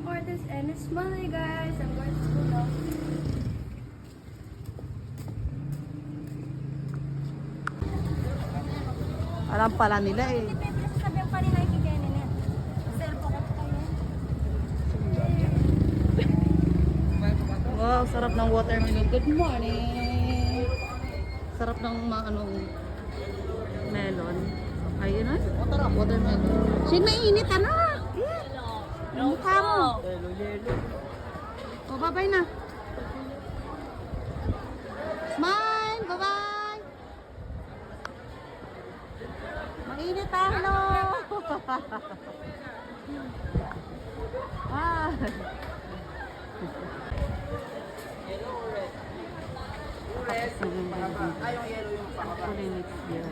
Cortez and it's Monday, guys. I'm going to school now. Alam pala nila eh. Hindi pwede sasabihan pa nila ikigenen yan. Cellphone ko pa yun. Wow, sarap ng watermelon. Good morning. Sarap ng melon. Ayun na. Watermelon. Shin, mainit anak. Yung mukha mo. O, bye-bye na. Smile. Bye-bye. Mainit ano. Ah. Yung yellow yung pakaba. Kulay next year.